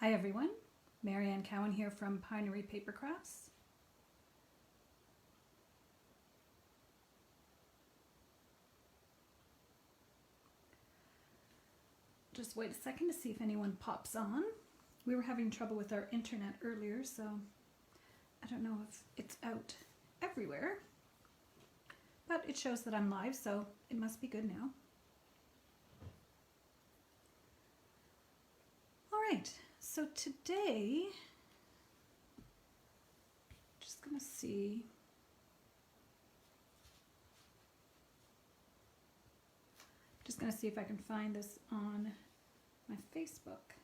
Hi everyone, Marianne Cowan here from Pinery Paper Crafts. Just wait a second to see if anyone pops on. We were having trouble with our internet earlier, so I don't know if it's out everywhere, but it shows that I'm live, so it must be good now. All right, so today, just gonna see. Just gonna see if I can find this on my Facebook.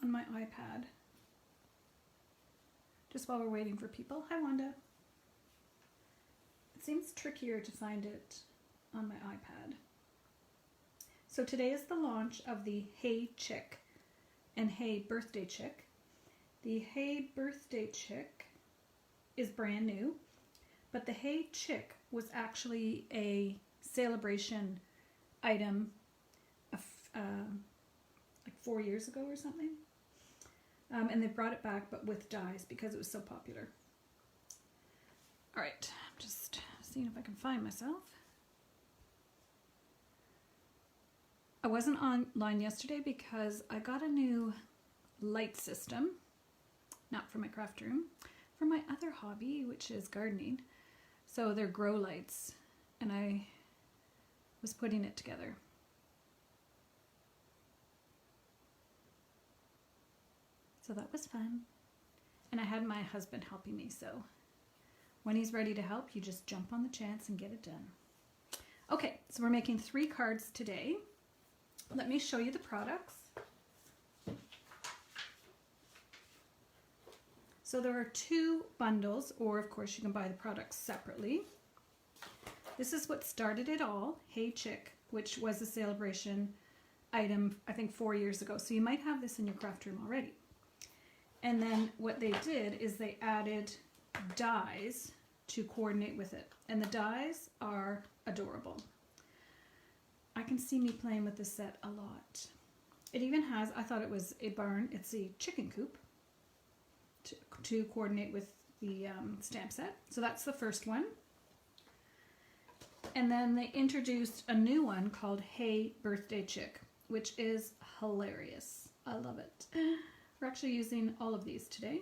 On my iPad. Just while we're waiting for people. Hi Wanda. It seems trickier to find it on my iPad. So today is the launch of the Hey Chick and Hey Birthday Chick. The Hey Birthday Chick is brand new, but the Hey Chick was actually a celebration item like 4 years ago or something. And they brought it back, but with dies because it was so popular. All right, I'm just seeing if I can find myself. I wasn't online yesterday because I got a new light system, not for my craft room, for my other hobby, which is gardening. So they're grow lights, and I was putting it together. So that was fun. And I had my husband helping me, so when he's ready to help, you just jump on the chance and get it done. Okay, so we're making 3 cards today. Let me show you the products. So there are 2 bundles, or of course you can buy the products separately. This is what started it all, Hey Chick, which was a celebration item, I think 4 years ago. So you might have this in your craft room already. And then what they did is they added dies to coordinate with it. And the dies are adorable. I can see me playing with this set a lot. It even has, I thought it was a barn, it's a chicken coop to coordinate with the stamp set. So that's the first one. And then they introduced a new one called Hey Birthday Chick, which is hilarious. I love it. We're actually using all of these today.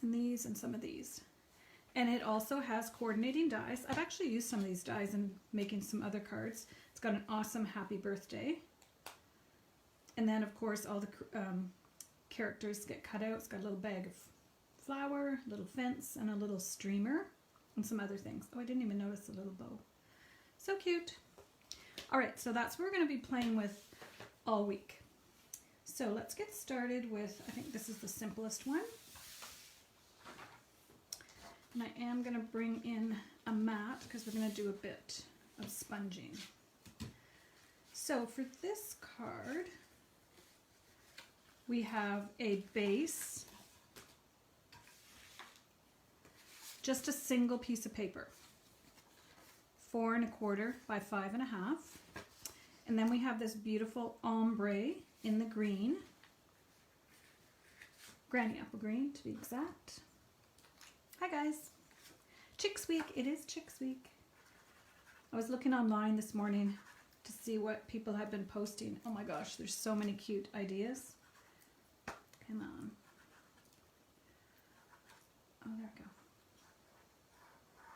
And these and some of these. And it also has coordinating dies. I've actually used some of these dies in making some other cards. It's got an awesome happy birthday. And then of course all the characters get cut out. It's got a little bag of flour, a little fence, and a little streamer, and some other things. Oh, I didn't even notice the little bow. So cute. All right, so that's what we're going to be playing with all week. So let's get started with, I think this is the simplest one. And I am going to bring in a mat because we're going to do a bit of sponging. So for this card, we have a base, just a single piece of paper, 4 1/4 by 5 1/2. And then we have this beautiful ombre in the green, Granny Apple Green to be exact. Hi guys, Chicks Week, it is Chicks Week. I was looking online this morning to see what people have been posting. Oh my gosh, there's so many cute ideas. Come on. Oh, there we go.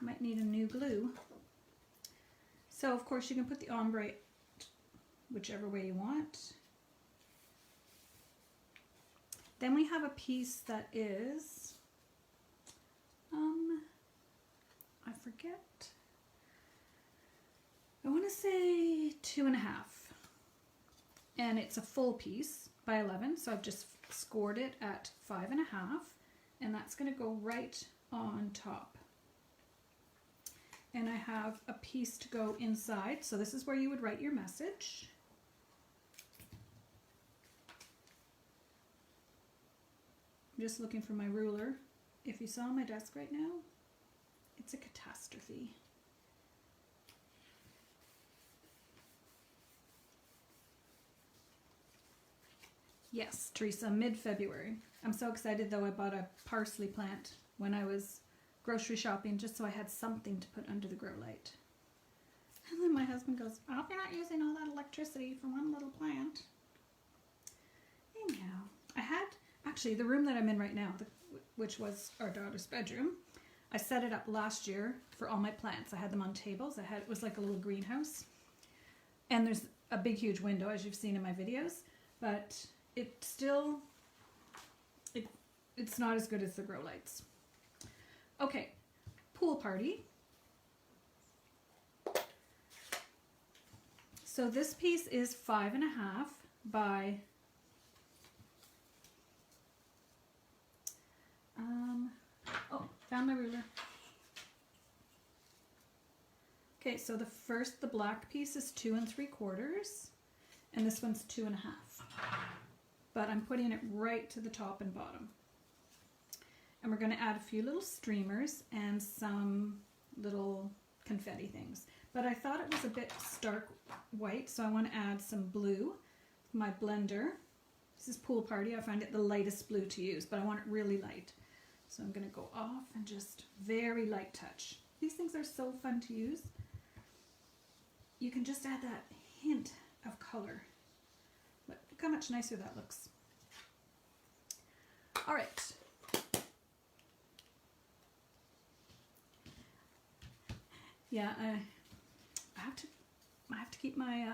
Might need a new glue. So of course you can put the ombre whichever way you want. Then we have a piece that is, I forget, I want to say 2 1/2. And it's a full piece by 11, so I've just scored it at 5 1/2, and that's going to go right on top. And I have a piece to go inside, so this is where you would write your message. I'm just looking for my ruler. If you saw my desk right now, it's a catastrophe. Yes, Teresa, mid-February. I'm so excited though. I bought a parsley plant when I was grocery shopping just so I had something to put under the grow light. And then my husband goes, I hope you're not using all that electricity for one little plant. Anyhow, I had, actually the room that I'm in right now, which was our daughter's bedroom, I set it up last year for all my plants. I had them on tables. It was like a little greenhouse. And there's a big, huge window, as you've seen in my videos, but it's not as good as the grow lights. Okay, pool party. So this piece is 5.5 by found my ruler. Okay, so the black piece is 2 3/4, and this one's 2.5. But I'm putting it right to the top and bottom. And we're going to add a few little streamers and some little confetti things. But I thought it was a bit stark white, so I want to add some blue. My blender. This is Pool Party. I find it the lightest blue to use, but I want it really light. So I'm going to go off and just very light touch. These things are so fun to use. You can just add that hint of color. Look how much nicer that looks. All right. Yeah, I have to keep my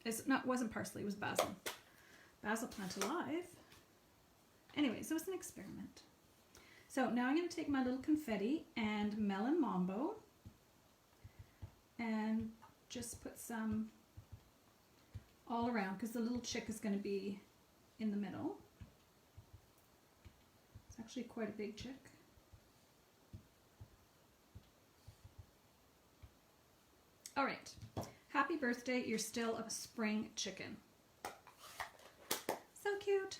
it wasn't parsley, it was basil. Basil plant alive. Anyways, it was an experiment. So now I'm going to take my little confetti and melon mambo and just put some all around because the little chick is going to be in the middle. It's actually quite a big chick. All right. Happy birthday. You're still a spring chicken. So cute.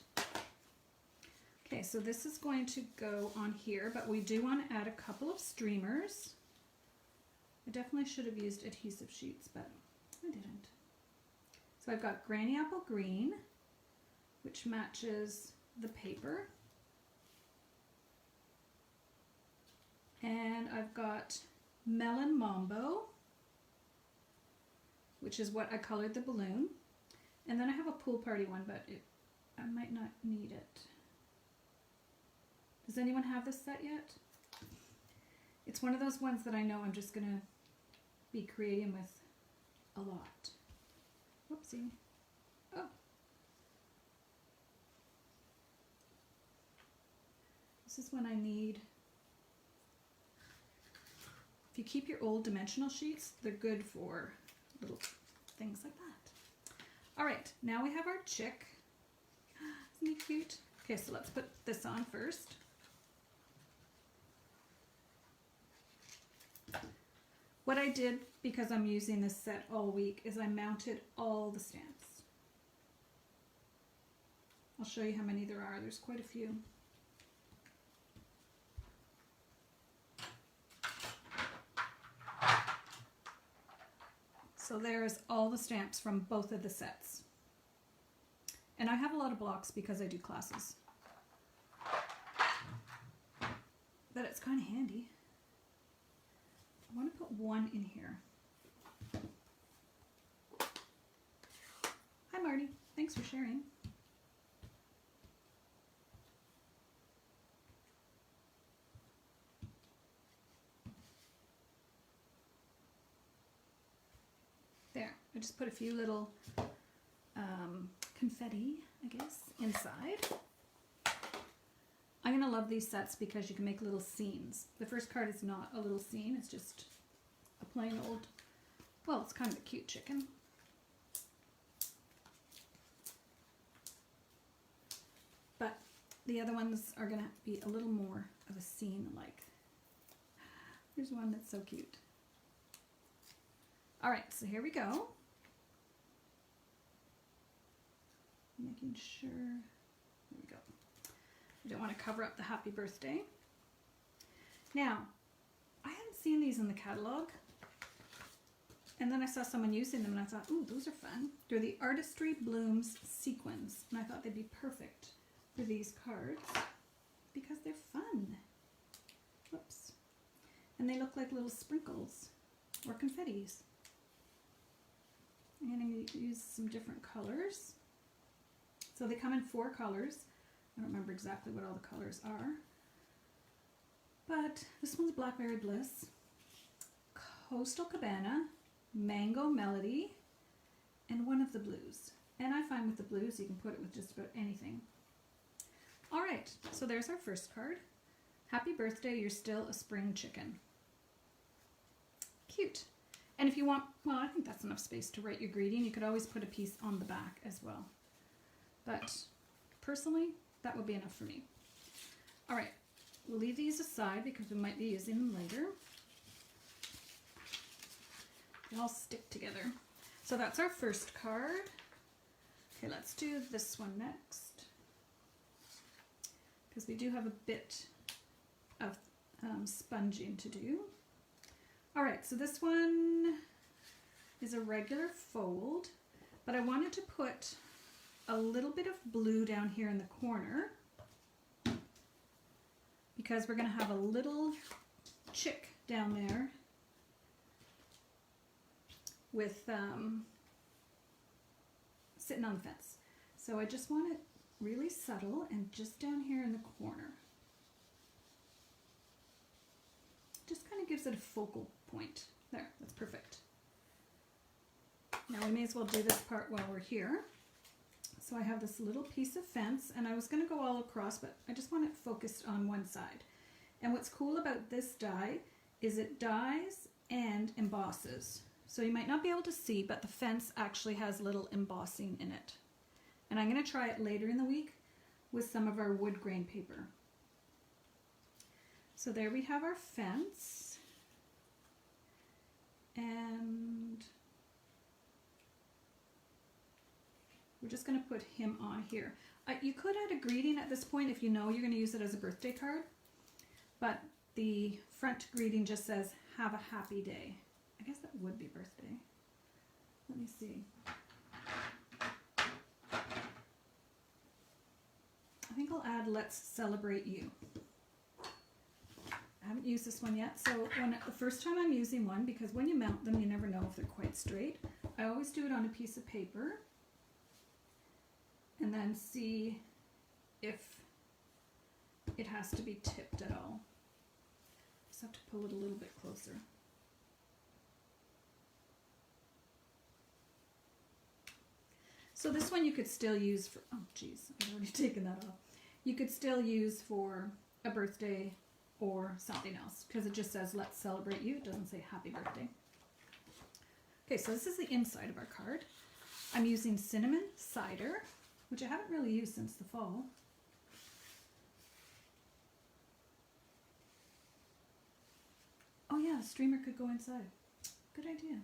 Okay, so this is going to go on here, but we do want to add a couple of streamers. I definitely should have used adhesive sheets, but I didn't. So I've got Granny Apple Green, which matches the paper. And I've got Melon Mambo, which is what I colored the balloon. And then I have a Pool Party one, but I might not need it. Does anyone have this set yet? It's one of those ones that I know I'm just going to be creating with a lot. Whoopsie. Oh. This is when I need... If you keep your old dimensional sheets, they're good for little things like that. All right, now we have our chick. Isn't he cute? Okay, so let's put this on first. What I did, because I'm using this set all week, is I mounted all the stamps. I'll show you how many there are. There's quite a few. So there's all the stamps from both of the sets. And I have a lot of blocks because I do classes. But it's kind of handy. I want to put one in here. Hi Marty, thanks for sharing. There, I just put a few little confetti, I guess, inside. I'm going to love these sets because you can make little scenes. The first card is not a little scene, it's just a plain old, well, it's kind of a cute chicken. But the other ones are going to be a little more of a scene like. Here's one that's so cute. All right, so here we go. Making sure, there we go. I don't want to cover up the happy birthday. Now, I hadn't seen these in the catalog, And then I saw someone using them and I thought, ooh, those are fun. They're the Artistry Blooms sequins. And I thought they'd be perfect for these cards because they're fun. Whoops. And they look like little sprinkles or confettis. I'm going to use some different colors. So they come in 4 colors. I don't remember exactly what all the colors are. But this one's Blackberry Bliss, Coastal Cabana, Mango Melody, and one of the blues. And I find with the blues you can put it with just about anything. Alright, so there's our first card. Happy birthday, you're still a spring chicken. Cute. And if you want, well, I think that's enough space to write your greeting. You could always put a piece on the back as well. But personally, that would be enough for me. Alright, we'll leave these aside because we might be using them later. They all stick together. So that's our first card. Okay, let's do this one next. Because we do have a bit of sponging to do. Alright, so this one is a regular fold, but I wanted to put a little bit of blue down here in the corner because we're going to have a little chick down there with sitting on the fence. So I just want it really subtle and just down here in the corner. Just kind of gives it a focal point. There, that's perfect. Now we may as well do this part while we're here. So I have this little piece of fence and I was going to go all across, but I just want it focused on one side. And what's cool about this die is it dies and embosses. So you might not be able to see, but the fence actually has little embossing in it. And I'm going to try it later in the week with some of our wood grain paper. So there we have our fence. And we're just going to put him on here. You could add a greeting at this point if you know you're going to use it as a birthday card. But the front greeting just says, have a happy day. I guess that would be birthday. Let me see. I think I'll add let's celebrate you. I haven't used this one yet, so the first time I'm using one, because when you mount them you never know if they're quite straight, I always do it on a piece of paper and then see if it has to be tipped at all. Just have to pull it a little bit closer. So this one you could still use for, oh geez, I've already taken that off. You could still use for a birthday or something else because it just says let's celebrate you. It doesn't say happy birthday. Okay, so this is the inside of our card. I'm using cinnamon cider, which I haven't really used since the fall. Oh yeah, a streamer could go inside. Good idea.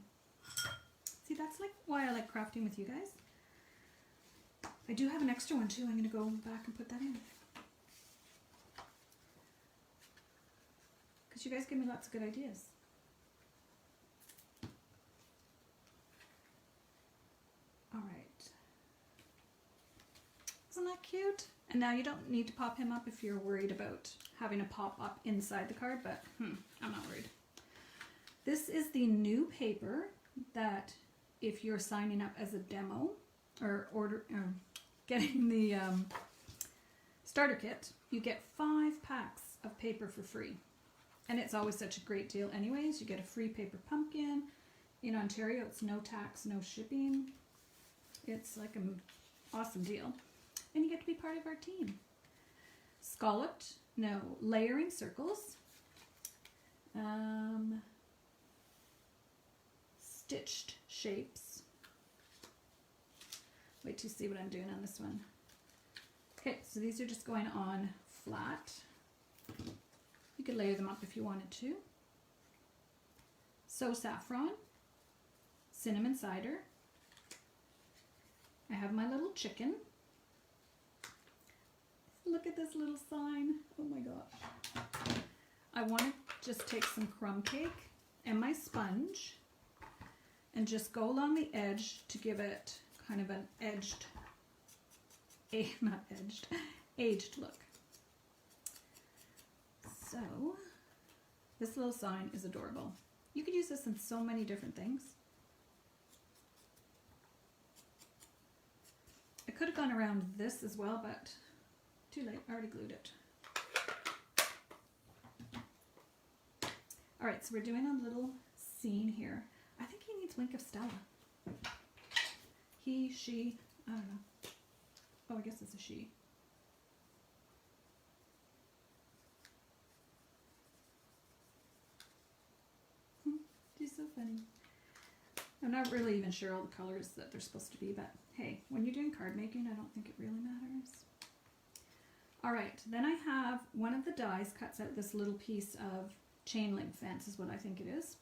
See, that's like why I like crafting with you guys. I do have an extra one too. I'm going to go back and put that in. Because you guys give me lots of good ideas. Alright. Isn't that cute? And now you don't need to pop him up if you're worried about having a pop up inside the card, but I'm not worried. This is the new paper that if you're signing up as a demo or getting the starter kit, you get 5 packs of paper for free. And it's always such a great deal anyways. You get a free paper pumpkin. In Ontario, it's no tax, no shipping. It's like an awesome deal. And you get to be part of our team. Layering circles. Stitched shapes. Wait to see what I'm doing on this one. Okay, so these are just going on flat. You could layer them up if you wanted to. So saffron, cinnamon cider. I have my little chicken. Look at this little sign. Oh my god. I want to just take some crumb cake and my sponge and just go along the edge to give it kind of an edged, not edged, aged look. So this little sign is adorable. You could use this in so many different things. I could have gone around this as well, but too late, I already glued it. All right, so we're doing a little scene here. I think he needs Wink of Stella. He, she, I don't know. Oh, I guess it's a she. She's so funny. I'm not really even sure all the colors that they're supposed to be, but hey, when you're doing card making, I don't think it really matters. All right, then I have one of the dies cuts out this little piece of chain link fence is what I think it is.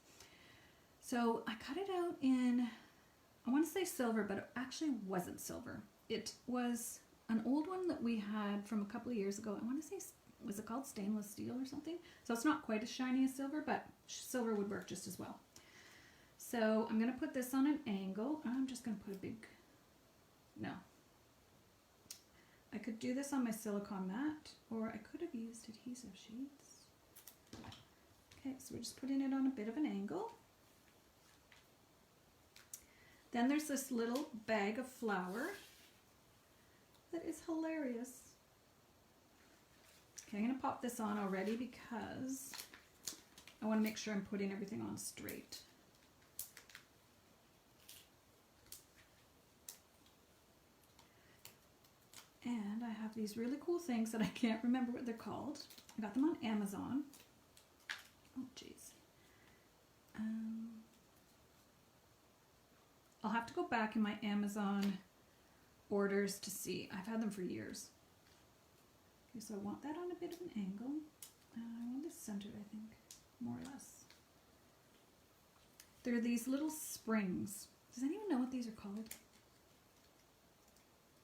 So I cut it out in, I want to say silver, but it actually wasn't silver. It was an old one that we had from a couple of years ago. I want to say, was it called stainless steel or something? So it's not quite as shiny as silver, but silver would work just as well. So I'm going to put this on an angle. I'm just going to put a big, no. I could do this on my silicone mat, or I could have used adhesive sheets. Okay, so we're just putting it on a bit of an angle. Then there's this little bag of flour that is hilarious. Okay, I'm going to pop this on already because I want to make sure I'm putting everything on straight. And I have these really cool things that I can't remember what they're called. I got them on Amazon. Oh, jeez. I'll have to go back in my Amazon orders to see. I've had them for years. Okay, so I want that on a bit of an angle. I want this centered, I think, more or less. They're these little springs. Does anyone know what these are called?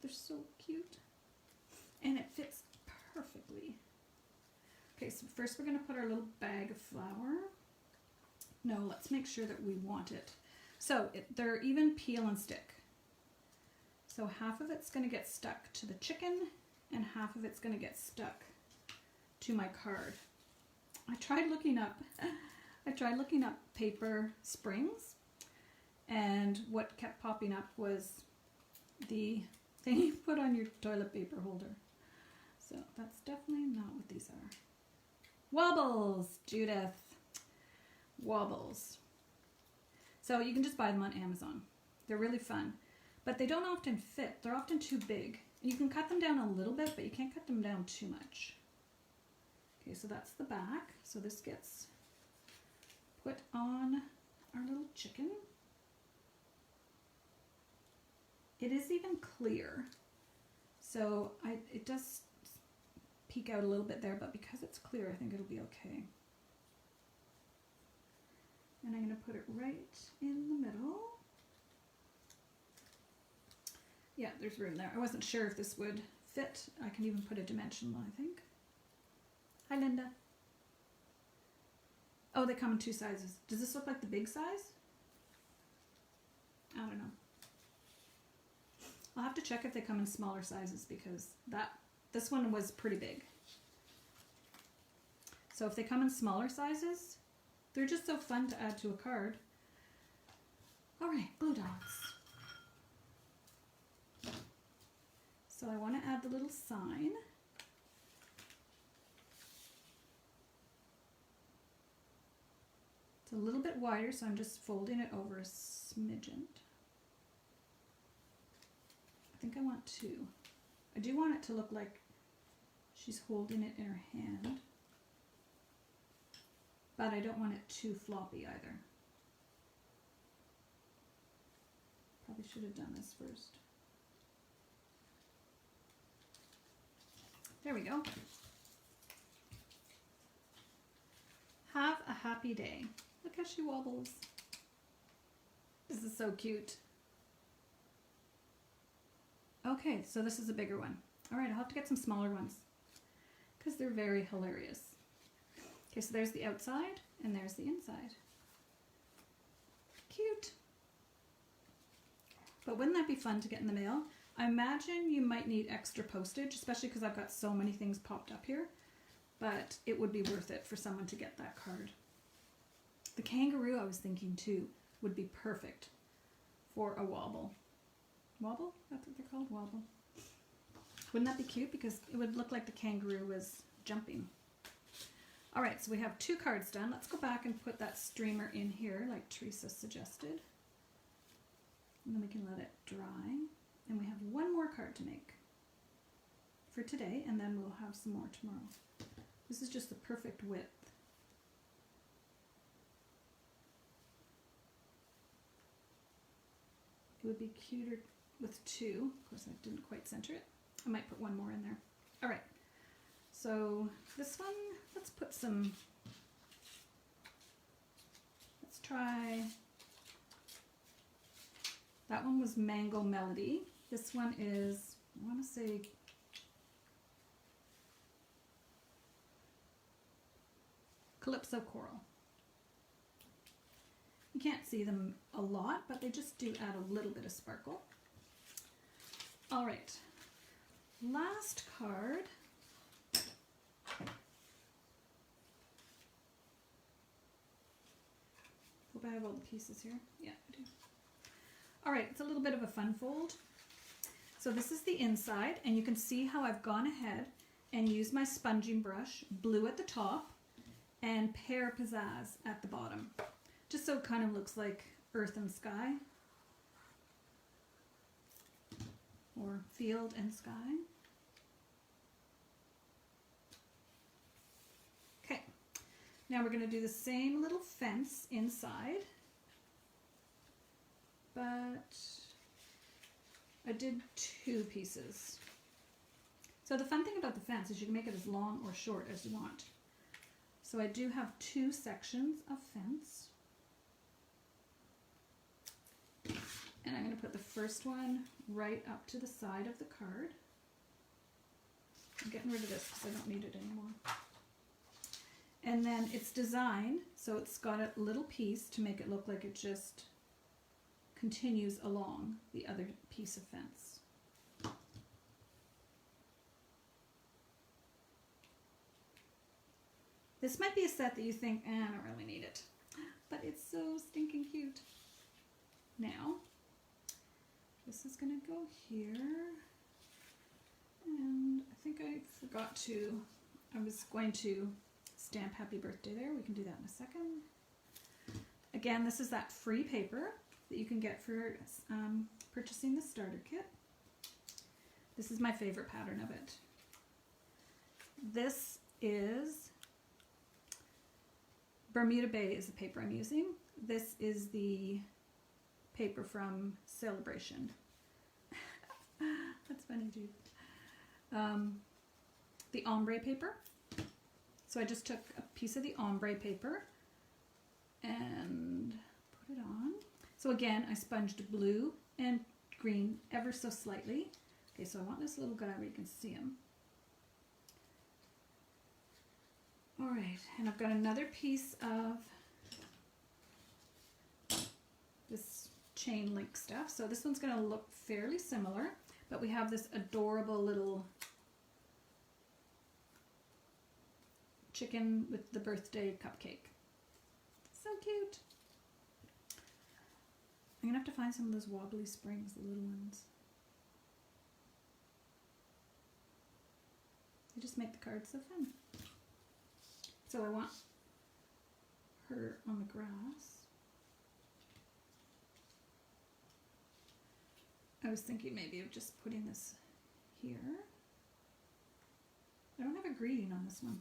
They're so cute. And it fits perfectly. Okay, so first we're going to put our little bag of flour. No, let's make sure that we want it. So they're even peel and stick. So half of it's going to get stuck to the chicken and half of it's going to get stuck to my card. I tried looking up paper springs, and what kept popping up was the thing you put on your toilet paper holder. So that's definitely not what these are. Wobbles, Judith. Wobbles. So you can just buy them on Amazon. They're really fun, but they don't often fit. They're often too big. You can cut them down a little bit, but you can't cut them down too much. Okay, so that's the back. So this gets put on our little chicken. It is even clear. So it does peek out a little bit there, but because it's clear, I think it'll be okay. And I'm going to put it right in the middle. Yeah, there's room there. I wasn't sure if this would fit. I can even put a dimensional, I think. Hi, Linda. Oh, they come in two sizes. Does this look like the big size? I don't know. I'll have to check if they come in smaller sizes because this one was pretty big. So if they come in smaller sizes, they're just so fun to add to a card. All right, glue dots. So I want to add the little sign. It's a little bit wider, so I'm just folding it over a smidgen. I think I want two. I do want it to look like she's holding it in her hand, but I don't want it too floppy either. Probably should have done this first. There we go. Have a happy day. Look how she wobbles. This is so cute. Okay, so this is a bigger one. All right, I'll have to get some smaller ones because they're very hilarious. Okay, so there's the outside and there's the inside. Cute. But wouldn't that be fun to get in the mail? I imagine you might need extra postage, especially because I've got so many things popped up here. But it would be worth it for someone to get that card. The kangaroo, I was thinking too, would be perfect for a wobble. Wobble? That's what they're called? Wobble. Wouldn't that be cute? Because it would look like the kangaroo was jumping. All right, so we have 2 cards done. Let's go back and put that streamer in here like Teresa suggested. And then we can let it dry. And we have 1 more card to make for today, and then we'll have some more tomorrow. This is just the perfect width. It would be cuter with 2. Of course, I didn't quite center it. I might put 1 more in there. All right. So this one, let's put some, let's try, that one was Mango Melody. This one is, I want to say, Calypso Coral. You can't see them a lot, but they just do add a little bit of sparkle. All right, last card. Hope I have all the pieces here. Yeah, I do. All right, it's a little bit of a fun fold. So this is the inside, and you can see how I've gone ahead and used my sponging brush, blue at the top, and Pear Pizzazz at the bottom. Just so it kind of looks like earth and sky, or field and sky. Okay, now we're going to do the same little fence inside, but I did 2 pieces. So the fun thing about the fence is you can make it as long or short as you want. So I do have 2 sections of fence. And I'm going to put the first one right up to the side of the card. I'm getting rid of this because I don't need it anymore. And then it's designed so it's got a little piece to make it look like it just continues along the other piece of fence. This might be a set that you think, I don't really need it, but it's so stinking cute. Now, this is going to go here, and I think I forgot to, I was going to stamp happy birthday there. We can do that in a second. Again, this is that free paper that you can get for purchasing the starter kit. This is my favorite pattern of it. This is Bermuda Bay is the paper I'm using. This is the paper from Celebration. That's funny too. The ombre paper. So I just took a piece of the ombre paper and put it on. So again, I sponged blue and green ever so slightly. Okay, so I want this little guy where you can see him. All right, and I've got another piece of this chain link stuff. So this one's going to look fairly similar, but we have this adorable little chicken with the birthday cupcake. So cute. I'm going to have to find some of those wobbly springs, the little ones. They just make the cards so fun. So I want her on the grass. I was thinking maybe of just putting this here. I don't have a greeting on this one.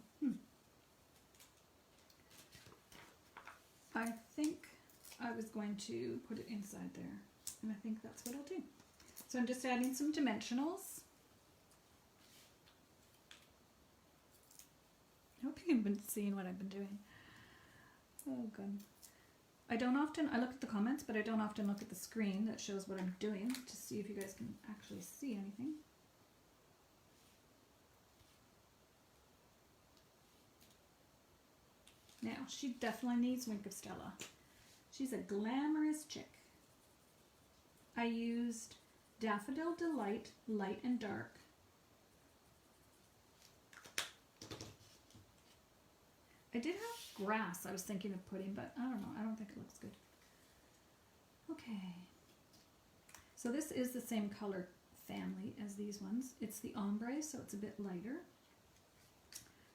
I think I was going to put it inside there, and I think that's what I'll do. So I'm just adding some dimensionals. I hope you've been seeing what I've been doing. Oh, good. I look at the comments, but I don't often look at the screen that shows what I'm doing to see if you guys can actually see anything. Now, she definitely needs Wink of Stella. She's a glamorous chick. I used Daffodil Delight Light and Dark. I did have grass I was thinking of putting, but I don't know. I don't think it looks good. Okay. So this is the same color family as these ones. It's the ombre, so it's a bit lighter.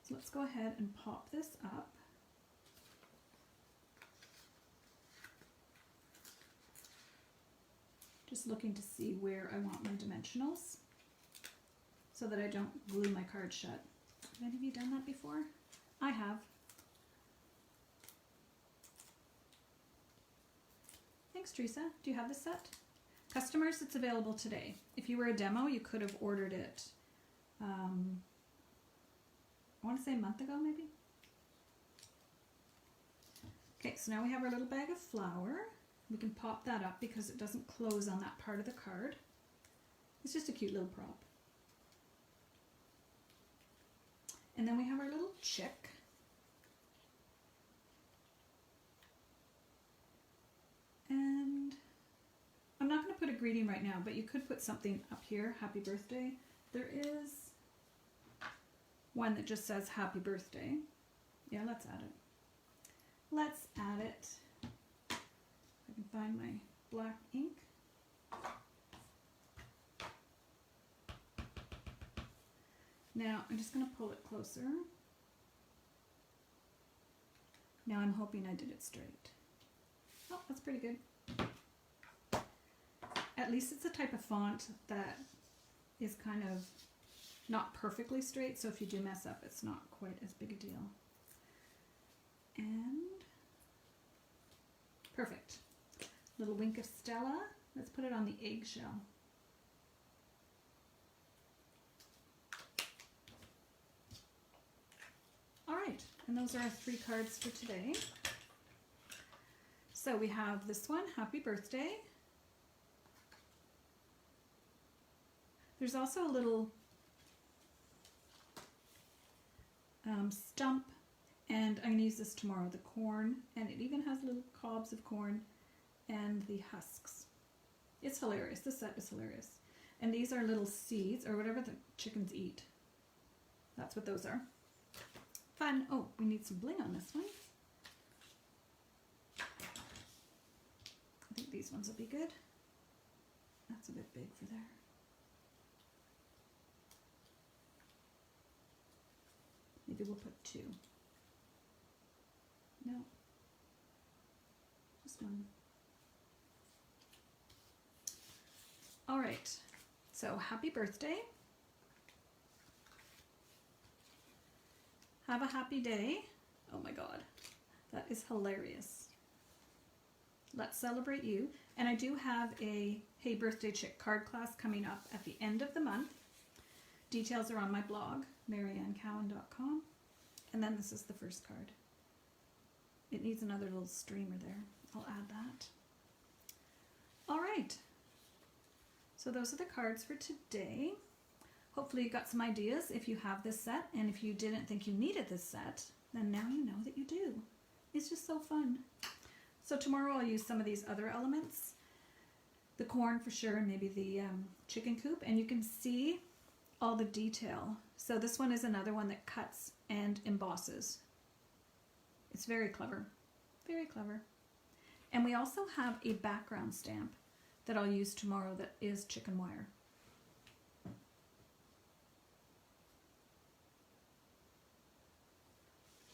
So let's go ahead and pop this up. Just looking to see where I want my dimensionals so that I don't glue my card shut. Have any of you done that before? I have. Thanks, Teresa. Do you have this set? Customers, it's available today. If you were a demo, you could have ordered it, I want to say a month ago, maybe. Okay, so now we have our little bag of flour. We can pop that up because it doesn't close on that part of the card. It's just a cute little prop. And then we have our little chick. And I'm not going to put a greeting right now, but you could put something up here, happy birthday. There is one that just says happy birthday. Yeah, let's add it. Let's add it. If I can find my black ink. Now I'm just going to pull it closer. Now I'm hoping I did it straight. Oh, that's pretty good. At least it's a type of font that is kind of not perfectly straight, so if you do mess up, it's not quite as big a deal. And perfect. Little wink of Stella. Let's put it on the eggshell. All right, and those are our 3 cards for today. So we have this one, happy birthday. There's also a little stump, and I'm going to use this tomorrow, the corn, and it even has little cobs of corn and the husks. It's hilarious. This set is hilarious. And these are little seeds, or whatever the chickens eat. That's what those are. Fun. Oh, we need some bling on this one. I think these ones will be good. That's a bit big for there. Maybe we'll put 2. No. Just 1. All right. So happy birthday. Have a happy day. Oh my God. That is hilarious. Let's celebrate you. And I do have a Hey Birthday Chick card class coming up at the end of the month. Details are on my blog, mariannecowan.com. And then this is the first card. It needs another little streamer there. I'll add that. All right. So those are the cards for today. Hopefully you got some ideas if you have this set. And if you didn't think you needed this set, then now you know that you do. It's just so fun. So tomorrow I'll use some of these other elements. The corn for sure, and maybe the chicken coop. And you can see all the detail. So this one is another one that cuts and embosses. It's very clever. Very clever. And we also have a background stamp that I'll use tomorrow that is chicken wire.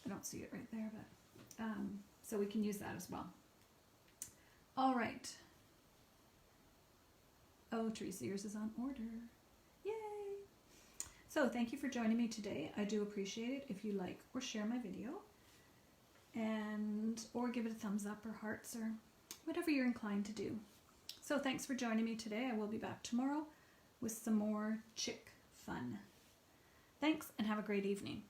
I don't see it right there, but so we can use that as well. All right. Oh, Teresa, yours is on order. Yay! So thank you for joining me today. I do appreciate it if you like or share my video, and or give it a thumbs up or hearts or whatever you're inclined to do. So thanks for joining me today. I will be back tomorrow with some more chick fun. Thanks, and have a great evening.